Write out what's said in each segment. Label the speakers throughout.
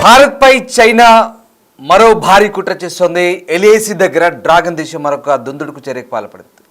Speaker 1: భారత్ పై China మరో భారీ కుట్ర చేస్తోంది. ఎల్ఏసి దగ్గర డ్రాగన్ దేశం మరొక దుందుడుకు చర్యకు పాల్పడింది.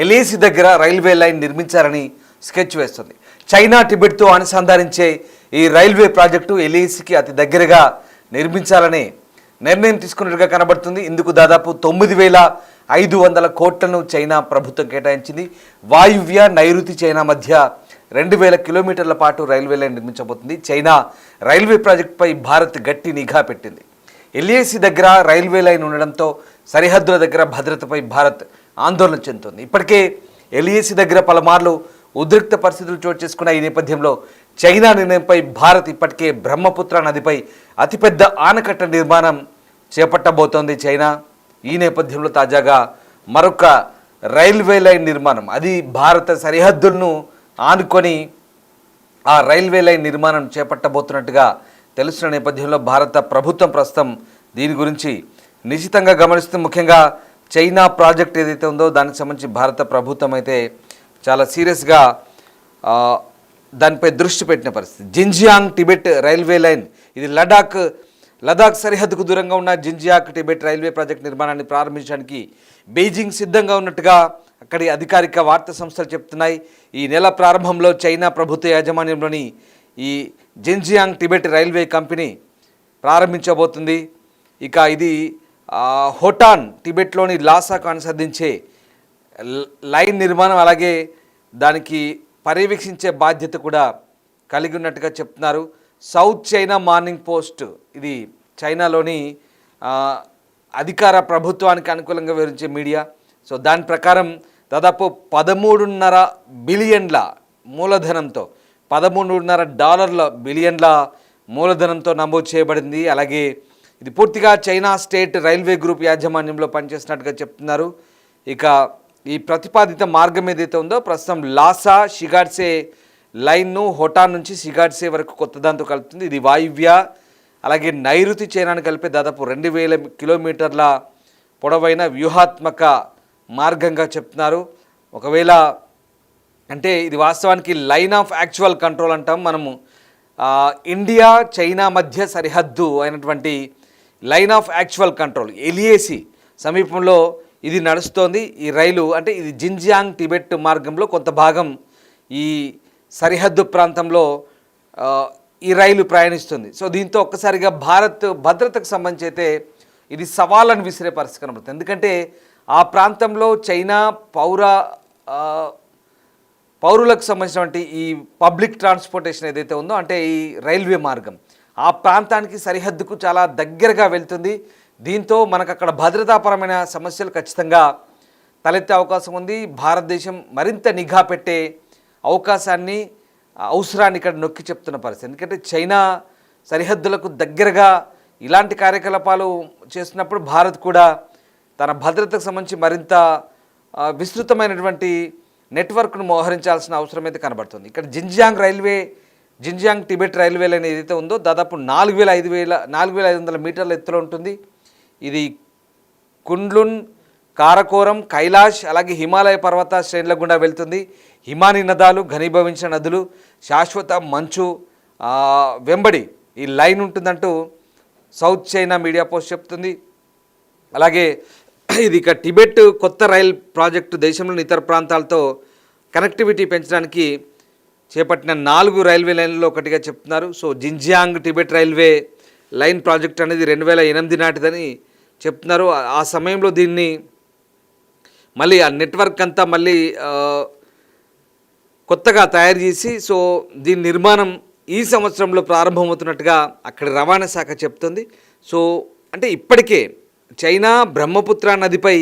Speaker 1: ఎల్ఏసి దగ్గర రైల్వే లైన్ నిర్మించాలని స్కెచ్ వేస్తుంది. చైనా టిబెట్తో అనుసంధానించే ఈ రైల్వే ప్రాజెక్టు ఎల్ఏసికి అతి దగ్గరగా నిర్మించాలని నిర్ణయం తీసుకున్నట్టుగా కనబడుతుంది. ఇందుకు దాదాపు 9,500 కోట్లను చైనా ప్రభుత్వం కేటాయించింది. వాయువ్య నైరుతి చైనా మధ్య 2,000 కిలోమీటర్ల పాటు రైల్వే లైన్ నిర్మించబోతుంది. చైనా రైల్వే ప్రాజెక్టుపై భారత్ గట్టి నిఘా పెట్టింది. ఎల్ఏసి దగ్గర రైల్వే లైన్ ఉండడంతో సరిహద్దుల దగ్గర భద్రతపై భారత్ ఆందోళన చెందుతుంది. ఇప్పటికే ఎల్ఏసి దగ్గర పలుమార్లు ఉద్రిక్త పరిస్థితులు చోటు చేసుకున్న ఈ నేపథ్యంలో చైనా నిర్ణయంపై భారత్ ఇప్పటికే బ్రహ్మపుత్ర నదిపై అతిపెద్ద ఆనకట్ట నిర్మాణం చేపట్టబోతోంది చైనా. ఈ నేపథ్యంలో తాజాగా మరొక రైల్వే లైన్ నిర్మాణం, అది భారత సరిహద్దులను ఆనుకొని ఆ రైల్వే లైన్ నిర్మాణం చేపట్టబోతున్నట్టుగా తెలుస్తున్న నేపథ్యంలో భారత ప్రభుత్వం ప్రస్తుతం దీని గురించి నిశితంగా గమనిస్తుంది. ముఖ్యంగా చైనా ప్రాజెక్ట్ ఏదైతే ఉందో దానికి సంబంధించి భారత ప్రభుత్వం అయితే చాలా సీరియస్గా దానిపై దృష్టి పెట్టిన పరిస్థితి. జిన్జియాంగ్ టిబెట్ రైల్వే లైన్, ఇది లదాఖ్ సరిహద్దుకు దూరంగా ఉన్న జిన్జియాంగ్ టిబెట్ రైల్వే ప్రాజెక్ట్ నిర్మాణాన్ని ప్రారంభించడానికి బీజింగ్ సిద్ధంగా ఉన్నట్టుగా అక్కడి అధికారిక వార్తా సంస్థలు చెప్తున్నాయి. ఈ నెల ప్రారంభంలో చైనా ప్రభుత్వ యాజమాన్యంలోని ఈ జిన్జియాంగ్ టిబెట్ రైల్వే కంపెనీ ప్రారంభించబోతుంది. ఇక ఇది హోటాన్ టిబెట్లోని లాసాకు అనుసంధించే లైన్ నిర్మాణం, అలాగే దానికి పర్యవేక్షించే బాధ్యత కూడా కలిగి ఉన్నట్టుగా చెప్తున్నారు. సౌత్ చైనా మార్నింగ్ పోస్ట్, ఇది చైనాలోని అధికార ప్రభుత్వానికి అనుకూలంగా వివరించే మీడియా. సో దాని ప్రకారం దాదాపు 13.5 బిలియన్ల మూలధనంతో, $13.5 బిలియన్ల మూలధనంతో నమోదు చేయబడింది. అలాగే ఇది పూర్తిగా చైనా స్టేట్ రైల్వే గ్రూప్ యాజమాన్యంలో పనిచేస్తున్నట్టుగా చెప్తున్నారు. ఇక ఈ ప్రతిపాదిత మార్గం ఏదైతే ఉందో ప్రస్తుతం లాసా షిగాడ్సే లైన్ను హోటాన్ నుంచి షిగాడ్సే వరకు కొత్త దాంతో కలుపుతుంది. ఇది వాయువ్య అలాగే నైరుతి చైనాను కలిపే దాదాపు 2,000 కిలోమీటర్ల పొడవైన వ్యూహాత్మక మార్గంగా చెప్తున్నారు. ఒకవేళ అంటే ఇది వాస్తవానికి లైన్ ఆఫ్ యాక్చువల్ కంట్రోల్ అంటాం మనము. ఇండియా చైనా మధ్య సరిహద్దు అయినటువంటి line of actual control LAC సమీపంలో ఇది నడుస్తోంది. ఈ రైలు అంటే ఇది జిన్జియాంగ్ టిబెట్ మార్గంలో కొంత భాగం ఈ సరిహద్దు ప్రాంతంలో ఈ రైలు ప్రయాణిస్తుంది. సో దీంతో ఒక్కసారిగా భారత్ భద్రతకు సంబంధించి అయితే ఇది సవాళ్ళను విసిరే పరిస్థితి కనబడుతుంది. ఎందుకంటే ఆ ప్రాంతంలో చైనా పౌరులకు సంబంధించినటువంటి ఈ పబ్లిక్ ట్రాన్స్పోర్టేషన్ ఏదైతే ఉందో, అంటే ఈ రైల్వే మార్గం ఆ ప్రాంతానికి సరిహద్దుకు చాలా దగ్గరగా వెళ్తుంది. దీంతో మనకు అక్కడ భద్రతాపరమైన సమస్యలు ఖచ్చితంగా తలెత్తే అవకాశం ఉంది. భారతదేశం మరింత నిఘా పెట్టే అవసరాన్ని ఇక్కడ నొక్కి చెప్తున్న పరిస్థితి. ఎందుకంటే చైనా సరిహద్దులకు దగ్గరగా ఇలాంటి కార్యకలాపాలు చేస్తున్నప్పుడు భారత్ కూడా తన భద్రతకు సంబంధించి మరింత విస్తృతమైనటువంటి నెట్వర్క్ను మోహరించాల్సిన అవసరం అయితే కనబడుతుంది. ఇక్కడ జిన్జియాంగ్ టిబెట్ రైల్వే లైన్ ఏదైతే ఉందో దాదాపు 4,500 మీటర్ల ఎత్తులో ఉంటుంది. ఇది కుండ్లున్, కారకోరం, కైలాష్ అలాగే హిమాలయ పర్వత శ్రేణుల గుండా వెళ్తుంది. హిమానీ నదాలు, ఘనీభవించిన నదులు, శాశ్వత మంచు వెంబడి ఈ లైన్ ఉంటుందంటూ సౌత్ చైనా మీడియా పోస్ట్ చెప్తుంది. అలాగే ఇది ఇక టిబెట్ కొత్త రైల్ ప్రాజెక్టు దేశంలోని ఇతర ప్రాంతాలతో కనెక్టివిటీ పెంచడానికి చేపట్టిన 4 రైల్వే లైన్లలో ఒకటిగా చెప్తున్నారు. So Xinjiang Tibet railway line project అనేది 2008 నాటిదని చెప్తున్నారు. ఆ సమయంలో దీన్ని మళ్ళీ ఆ నెట్వర్క్ అంతా మళ్ళీ కొత్తగా తయారు చేసి సో దీని నిర్మాణం ఈ సంవత్సరంలో ప్రారంభమవుతున్నట్టుగా అక్కడి రవాణా శాఖ చెప్తుంది. సో అంటే ఇప్పటికే చైనా బ్రహ్మపుత్ర నదిపై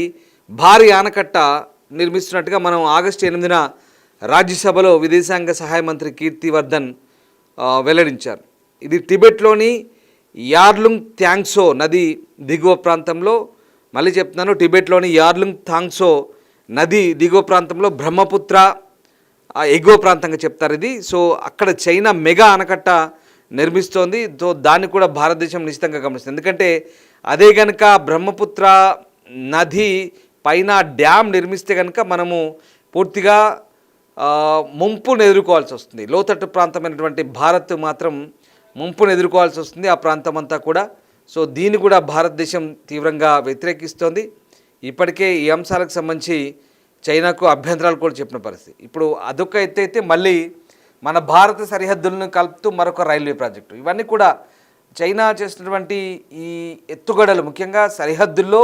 Speaker 1: భారీ ఆనకట్ట నిర్మిస్తున్నట్టుగా మనం ఆగస్టు 8న రాజ్యసభలో విదేశాంగ సహాయ మంత్రి కీర్తివర్ధన్ వెల్లడించారు. ఇది టిబెట్లోని యార్లుంగ్ థాంగ్సో నది దిగువ ప్రాంతంలో, మళ్ళీ చెప్తున్నాను, టిబెట్లోని యార్లుంగ్ థాంగ్సో నది దిగువ ప్రాంతంలో బ్రహ్మపుత్ర ఎగువ ప్రాంతంగా చెప్తారు ఇది. సో అక్కడ చైనా మెగా ఆనకట్ట నిర్మిస్తోంది. సో దాన్ని కూడా భారతదేశం నిశ్చితంగా గమనిస్తుంది. ఎందుకంటే అదే కనుక బ్రహ్మపుత్ర నది పైన డ్యామ్ నిర్మిస్తే కనుక మనము పూర్తిగా ముంపును ఎదుర్కోవాల్సి వస్తుంది. లోతట్టు ప్రాంతమైనటువంటి భారత్ మాత్రం ముంపును ఎదుర్కోవాల్సి వస్తుంది ఆ ప్రాంతం అంతా కూడా. సో దీన్ని కూడా భారతదేశం తీవ్రంగా వ్యతిరేకిస్తోంది. ఇప్పటికే ఈ అంశాలకు సంబంధించి చైనాకు అభ్యంతరాలు కూడా చెప్పిన పరిస్థితి. ఇప్పుడు అదొక ఎత్తైతే మళ్ళీ మన భారత సరిహద్దులను కలుపుతూ మరొక రైల్వే ప్రాజెక్టు, ఇవన్నీ కూడా చైనా చేస్తున్నటువంటి ఈ ఎత్తుగడలు, ముఖ్యంగా సరిహద్దుల్లో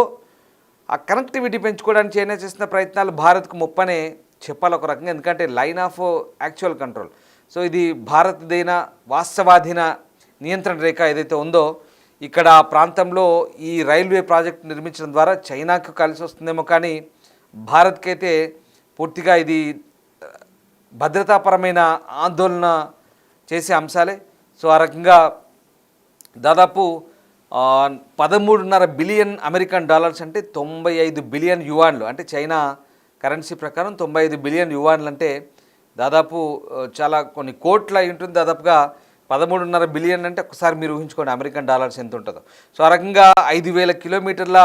Speaker 1: ఆ కనెక్టివిటీ పెంచుకోవడానికి చైనా చేస్తున్న ప్రయత్నాలు భారత్కు ముప్పనే చెప్పాలి ఒక రకంగా. ఎందుకంటే line of actual control, so ఇది భారతదేన వాస్తవాధీన నియంత్రణ రేఖ ఏదైతే ఉందో, ఇక్కడ ఆ ప్రాంతంలో ఈ రైల్వే ప్రాజెక్ట్ నిర్మించడం ద్వారా చైనాకు కలిసి వస్తుందేమో, కానీ భారత్కైతే పూర్తిగా ఇది భద్రతాపరమైన ఆందోళన చేసే అంశాలే. సో ఆ రకంగా దాదాపు 13.5 బిలియన్ అమెరికన్ డాలర్స్ అంటే 95 బిలియన్ యువాన్లు, అంటే చైనా కరెన్సీ ప్రకారం 95 బిలియన్ యువాన్లు అంటే దాదాపు చాలా కొన్ని కోట్ల అయి ఉంటుంది. దాదాపుగా 13.5 బిలియన్ అంటే ఒకసారి మీరు ఊహించుకోండి అమెరికన్ డాలర్స్ ఎంత ఉంటుందో. సో ఆ రకంగా 5,000 కిలోమీటర్ల,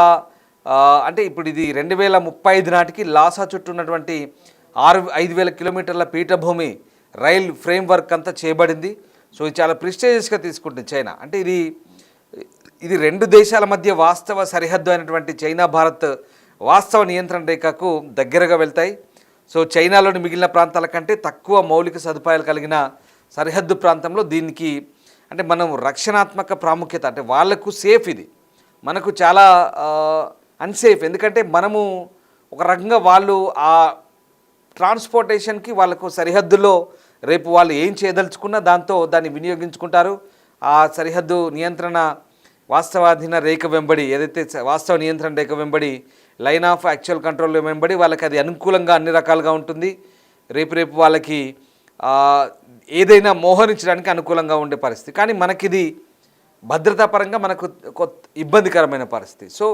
Speaker 1: అంటే ఇప్పుడు ఇది 2035 నాటికి లాసా చుట్టూ ఉన్నటువంటి 5,000 కిలోమీటర్ల పీఠభూమి రైల్ ఫ్రేమ్వర్క్ అంతా చేయబడింది. సో ఇది చాలా ప్రిస్టేజియస్గా తీసుకుంటుంది చైనా. అంటే ఇది రెండు దేశాల మధ్య వాస్తవ సరిహద్దు అయినటువంటి చైనా భారత్ వాస్తవ నియంత్రణ రేఖకు దగ్గరగా వెళ్తాయి. సో చైనాలోని మిగిలిన ప్రాంతాల కంటే తక్కువ మౌలిక సదుపాయాలు కలిగిన సరిహద్దు ప్రాంతంలో దీనికి అంటే మనం రక్షణాత్మక ప్రాముఖ్యత, అంటే వాళ్లకు సేఫ్, ఇది మనకు చాలా అన్సేఫ్. ఎందుకంటే మనము ఒక రకంగా వాళ్ళు ఆ ట్రాన్స్పోర్టేషన్కి వాళ్ళకు సరిహద్దులో రేపు వాళ్ళు ఏం చేయదలుచుకున్నా దాన్ని వినియోగించుకుంటారు. ఆ సరిహద్దు నియంత్రణ వాస్తవాధీన రేఖ వెంబడి, ఏదైతే వాస్తవ నియంత్రణ రేఖ వెంబడి లైన్ ఆఫ్ యాక్చువల్ కంట్రోల్ వెంబడి వాళ్ళకి అది అనుకూలంగా అన్ని రకాలుగా ఉంటుంది. రేపు వాళ్ళకి ఏదైనా మోహరించడానికి అనుకూలంగా ఉండే పరిస్థితి. కానీ మనకిది భద్రతాపరంగా మనకు ఇబ్బందికరమైన పరిస్థితి. సో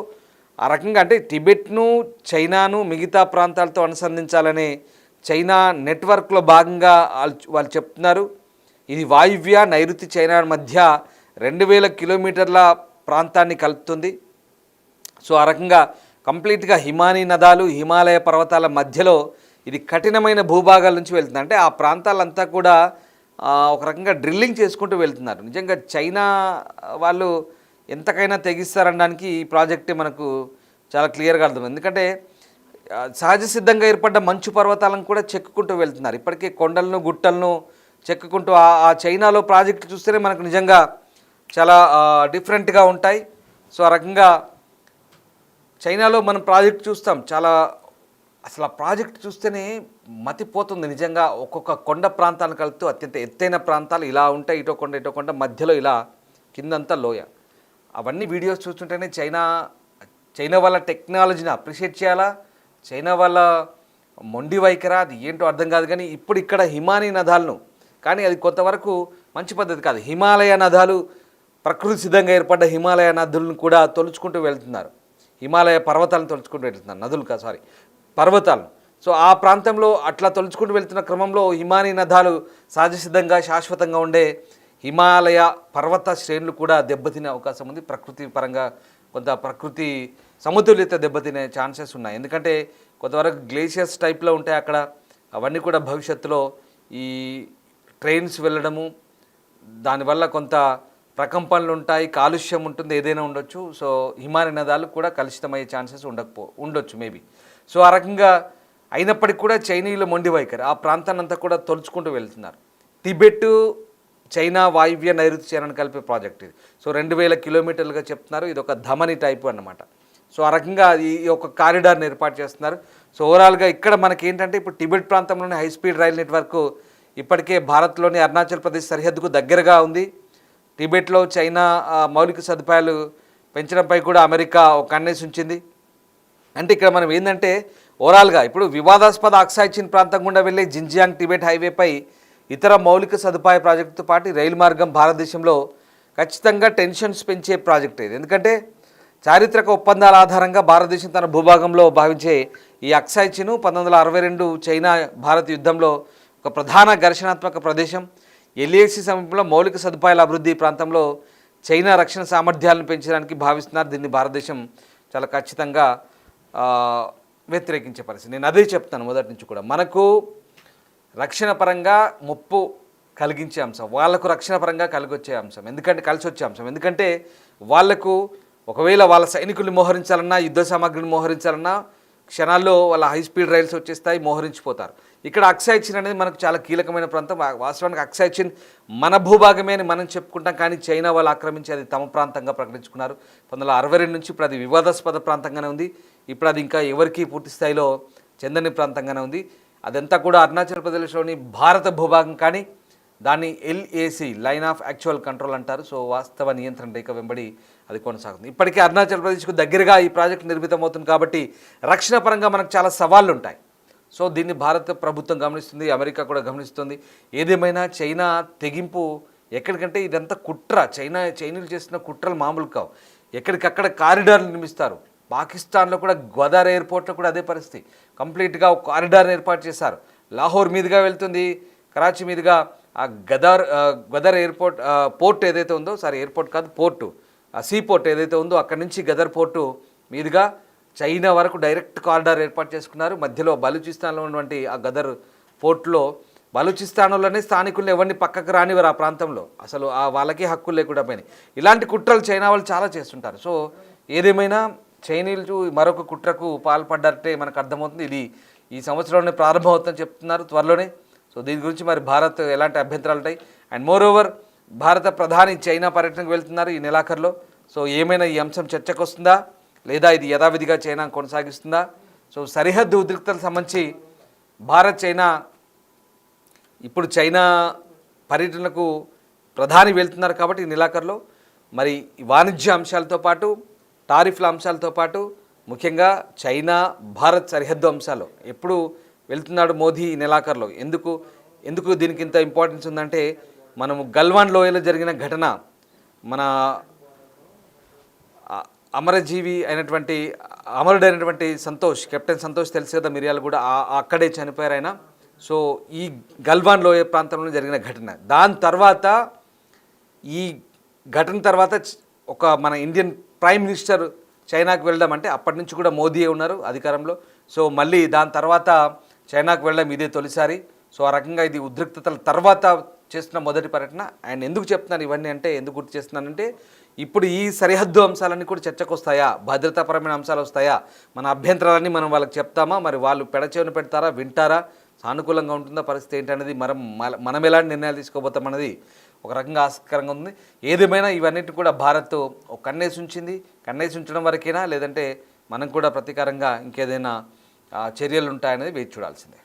Speaker 1: ఆ రకంగా అంటే టిబెట్ను చైనాను మిగతా ప్రాంతాలతో అనుసంధించాలనే చైనా నెట్వర్క్లో భాగంగా వాళ్ళు చెప్తున్నారు. ఇది వాయువ్య నైరుతి చైనా మధ్య 2,000 కిలోమీటర్ల ప్రాంతాన్ని కలుపుతుంది. సో ఆ రకంగా కంప్లీట్గా హిమానీ నదాలు, హిమాలయ పర్వతాల మధ్యలో ఇది కఠినమైన భూభాగాల నుంచి వెళ్తుంది. అంటే ఆ ప్రాంతాలంతా కూడా ఒక రకంగా డ్రిల్లింగ్ చేసుకుంటూ వెళ్తున్నారు. నిజంగా చైనా వాళ్ళు ఎంతకైనా తెగిస్తారనడానికి ఈ ప్రాజెక్టే మనకు చాలా క్లియర్గా అర్థం. ఎందుకంటే సహజ సిద్ధంగా ఏర్పడ్డ మంచు పర్వతాలను కూడా చెక్కుకుంటూ వెళ్తున్నారు. ఇప్పటికే కొండలను గుట్టలను చెక్కుకుంటూ ఆ చైనాలో ప్రాజెక్టు చూస్తేనే మనకు నిజంగా చాలా డిఫరెంట్గా ఉంటాయి. సో ఆ రకంగా చైనాలో మనం ప్రాజెక్ట్ చూస్తాం, చాలా అసలు ఆ ప్రాజెక్ట్ చూస్తేనే మతిపోతుంది నిజంగా. ఒక్కొక్క కొండ ప్రాంతాలను కలుపుతూ అత్యంత ఎత్తైన ప్రాంతాలు ఇలా ఉంటాయి, ఇటో కొండ మధ్యలో ఇలా కిందంతా లోయ. అవన్నీ వీడియోస్ చూస్తుంటేనే చైనా వాళ్ళ టెక్నాలజీని అప్రిషియేట్ చేయాలా, చైనా వాళ్ళ మొండి వైఖరా, అది ఏంటో అర్థం కాదు. కానీ ఇప్పుడు ఇక్కడ హిమానీ నదాలను, కానీ అది కొంతవరకు మంచి పద్ధతి కాదు. హిమాలయ నదాలు, ప్రకృతి సిద్ధంగా ఏర్పడ్డ హిమాలయ నదులను కూడా తొలుచుకుంటూ వెళ్తున్నారు. హిమాలయ పర్వతాలను తొలుచుకుంటూ వెళ్తున్నారు, నదులు కాదు సారీ పర్వతాలను. సో ఆ ప్రాంతంలో అట్లా తొలుచుకుంటూ వెళ్తున్న క్రమంలో హిమానీ నదాలు సహజ సిద్ధంగా శాశ్వతంగా ఉండే హిమాలయ పర్వత శ్రేణులు కూడా దెబ్బతినే అవకాశం ఉంది. ప్రకృతి పరంగా కొంత ప్రకృతి సమతుల్యత దెబ్బతినే ఛాన్సెస్ ఉన్నాయి. ఎందుకంటే కొంతవరకు గ్లేషియర్స్ టైప్లో ఉంటాయి అక్కడ. అవన్నీ కూడా భవిష్యత్తులో ఈ ట్రైన్స్ వెళ్ళడము, దానివల్ల కొంత ప్రకంపనలు ఉంటాయి, కాలుష్యం ఉంటుంది, ఏదైనా ఉండొచ్చు. సో హిమాలయ నదాలు కూడా కలుషితమయ్యే ఛాన్సెస్ ఉండొచ్చు మేబీ. సో ఆ రకంగా అయినప్పటికీ కూడా చైనీయుల మొండి వైఖరి ఆ ప్రాంతాన్ని అంతా కూడా తొలుచుకుంటూ వెళ్తున్నారు. టిబెట్ చైనా వాయువ్య నైరుతి చైనాను కలిపే ప్రాజెక్ట్ ఇది. సో 2,000 కిలోమీటర్లుగా చెప్తున్నారు. ఇది ఒక ధమని టైపు అన్నమాట. సో ఆ రకంగా ఈ ఒక కారిడార్ని ఏర్పాటు చేస్తున్నారు. సో ఓవరాల్గా ఇక్కడ మనకి ఏంటంటే ఇప్పుడు టిబెట్ ప్రాంతంలోని హైస్పీడ్ రైల్ నెట్వర్క్ ఇప్పటికే భారత్లోని అరుణాచల్ ప్రదేశ్ సరిహద్దుకు దగ్గరగా ఉంది. టిబెట్లో చైనా మౌలిక సదుపాయాలు పెంచడంపై కూడా అమెరికా ఒక కన్నేసి ఉంచింది. అంటే ఇక్కడ మనం ఏంటంటే ఓవరాల్గా ఇప్పుడు వివాదాస్పద అక్సాయ్ చిన్ ప్రాంతం గుండా వెళ్ళే జిన్జియాంగ్ టిబెట్ హైవేపై ఇతర మౌలిక సదుపాయ ప్రాజెక్టుతో పాటు రైలు మార్గం భారతదేశంలో ఖచ్చితంగా టెన్షన్స్ పెంచే ప్రాజెక్ట్ ఇది. ఎందుకంటే చారిత్రక ఒప్పందాల ఆధారంగా భారతదేశం తన భూభాగంలో భావించే ఈ అక్సాయ్ చిన్ 1962 చైనా భారత్ యుద్ధంలో ఒక ప్రధాన ఘర్షణాత్మక ప్రదేశం. ఎల్ఏసి సమీపంలో మౌలిక సదుపాయాల అభివృద్ధి ప్రాంతంలో చైనా రక్షణ సామర్థ్యాలను పెంచడానికి భావిస్తున్నారు. దీన్ని భారతదేశం చాలా ఖచ్చితంగా వ్యతిరేకించే పరిస్థితి. నేను అదే చెప్తాను మొదటి నుంచి కూడా. మనకు రక్షణ పరంగా ముప్పు కలిగించే అంశం, వాళ్ళకు రక్షణ పరంగా కలిగొచ్చే అంశం, ఎందుకంటే కలిసి వచ్చే అంశం. ఎందుకంటే వాళ్లకు ఒకవేళ వాళ్ళ సైనికుల్ని మోహరించాలన్నా, యుద్ధ సామాగ్రిని మోహరించాలన్నా క్షణాల్లో వాళ్ళ హై స్పీడ్ రైల్స్ వచ్చేస్తాయి, మోహరించిపోతారు. ఇక్కడ అక్సాయ్ చిన్ అనేది మనకు చాలా కీలకమైన ప్రాంతం. వాస్తవానికి అక్సాయ్ చిన్ మన భూభాగమే అని మనం చెప్పుకుంటాం, కానీ చైనా వాళ్ళు ఆక్రమించి అది తమ ప్రాంతంగా ప్రకటించుకున్నారు 1962 నుంచి. ఇప్పుడు అది వివాదాస్పద ప్రాంతంగానే ఉంది. ఇప్పుడు అది ఇంకా ఎవరికీ పూర్తి స్థాయిలో చెందని ప్రాంతంగానే ఉంది. అదంతా కూడా అరుణాచల్ ప్రదేశ్లోని భారత భూభాగం, కానీ దాన్ని LAC line of actual control అంటారు. సో వాస్తవ నియంత్రణ రేఖ వెంబడి అది కొనసాగుతుంది. ఇప్పటికే అరుణాచల్ ప్రదేశ్కు దగ్గరగా ఈ ప్రాజెక్ట్ నిర్మితమవుతుంది కాబట్టి రక్షణ పరంగా మనకు చాలా సవాళ్ళు ఉంటాయి. సో దీన్ని భారత ప్రభుత్వం గమనిస్తుంది, అమెరికా కూడా గమనిస్తుంది. ఏదేమైనా చైనా తెగింపు ఎక్కడికంటే ఇదంతా కుట్ర, చైనీలు చేస్తున్న కుట్రలు మామూలు కావు. ఎక్కడికక్కడ కారిడార్లు నిర్మిస్తారు. పాకిస్తాన్లో కూడా గ్వదర్ ఎయిర్పోర్ట్లో కూడా అదే పరిస్థితి. కంప్లీట్గా ఒక కారిడార్ ఏర్పాటు చేశారు. లాహోర్ మీదుగా వెళ్తుంది, కరాచీ మీదుగా ఆ గదర్ ఎయిర్పోర్ట్ పోర్ట్ ఏదైతే ఉందో, ఎయిర్పోర్ట్ కాదు పోర్టు, ఆ సీ పోర్ట్ ఏదైతే ఉందో అక్కడి నుంచి గదర్ పోర్టు మీదుగా చైనా వరకు డైరెక్ట్ కారిడార్ ఏర్పాటు చేసుకున్నారు. మధ్యలో బలూచిస్తాన్లో ఉన్నటువంటి ఆ గదర్ పోర్ట్లో బలూచిస్తాన్లోనే స్థానికులను ఎవరిని పక్కకు రానివారు ఆ ప్రాంతంలో, అసలు ఆ వాళ్ళకి హక్కులు లేకుండా పోయినాయి. ఇలాంటి కుట్రలు చైనా వాళ్ళు చాలా చేస్తుంటారు. సో ఏదేమైనా చైనీయులు మరొక కుట్రకు పాల్పడ్డారంటే మనకు అర్థమవుతుంది. ఇది ఈ సంవత్సరంలోనే ప్రారంభమవుతుందని చెప్తున్నారు, త్వరలోనే. సో దీని గురించి మరి భారత్ ఎలాంటి అభ్యంతరాలు ఉంటాయి? అండ్ మోర్ ఓవర్ భారత ప్రధాని చైనా పర్యటనకు వెళ్తున్నారు ఈ నెలాఖరులో. సో ఏమైనా ఈ అంశం చర్చకు వస్తుందా, లేదా ఇది యథావిధిగా చైనా కొనసాగిస్తుందా? సో సరిహద్దు ఉద్రిక్తలకు సంబంధించి భారత్ చైనా ఇప్పుడు చైనా పర్యటనకు ప్రధాని వెళ్తున్నారు కాబట్టి ఈ నెలాఖరులో మరి వాణిజ్య అంశాలతో పాటు, టారిఫ్ల అంశాలతో పాటు, ముఖ్యంగా చైనా భారత్ సరిహద్దు అంశాలు ఎప్పుడు వెళ్తున్నాడు మోదీ ఈ నెలాఖరులో? ఎందుకు దీనికి ఇంత ఇంపార్టెన్స్ ఉందంటే, మనము గల్వాన్ లోయలో జరిగిన ఘటన, మన అమరుడైనటువంటి సంతోష్, కెప్టెన్ సంతోష్ తెలుసు కదా, మిరియాలు కూడా అక్కడే చనిపోయారు ఆయన. సో ఈ గల్వాన్ లోయ ప్రాంతంలో జరిగిన ఘటన, దాని తర్వాత ఈ ఘటన తర్వాత ఒక మన ఇండియన్ ప్రైమ్ మినిస్టర్ చైనాకు వెళ్ళడం అంటే అప్పటి నుంచి కూడా మోదీయే ఉన్నారు అధికారంలో. సో మళ్ళీ దాని తర్వాత చైనాకు వెళ్ళడం ఇదే తొలిసారి. సో ఆ రకంగా ఇది ఉద్రిక్తతల తర్వాత చేస్తున్న మొదటి పర్యటన. అండ్ ఎందుకు చెప్తున్నాను ఇవన్నీ అంటే, ఎందుకు గుర్తు చేస్తున్నానంటే, ఇప్పుడు ఈ సరిహద్దు అంశాలన్నీ కూడా చర్చకు వస్తాయా, భద్రతాపరమైన అంశాలు వస్తాయా, మన అభ్యంతరాలన్నీ మనం వాళ్ళకి చెప్తామా, మరి వాళ్ళు పెడచెవిన పెడతారా, వింటారా, సానుకూలంగా ఉంటుందా పరిస్థితి ఏంటనేది మనం ఎలాంటి నిర్ణయాలు తీసుకోబోతాం అనేది ఒక రకంగా ఆసక్తికరంగా ఉంది. ఏదేమైనా ఇవన్నిటి కూడా భారత్ ఒక కన్నేసి ఉంచింది. కన్నేసి ఉంచడం వరకేనా, లేదంటే మనం కూడా ప్రతీకారంగా ఇంకేదైనా చర్యలు ఉంటాయనేది వేచి చూడాల్సిందే.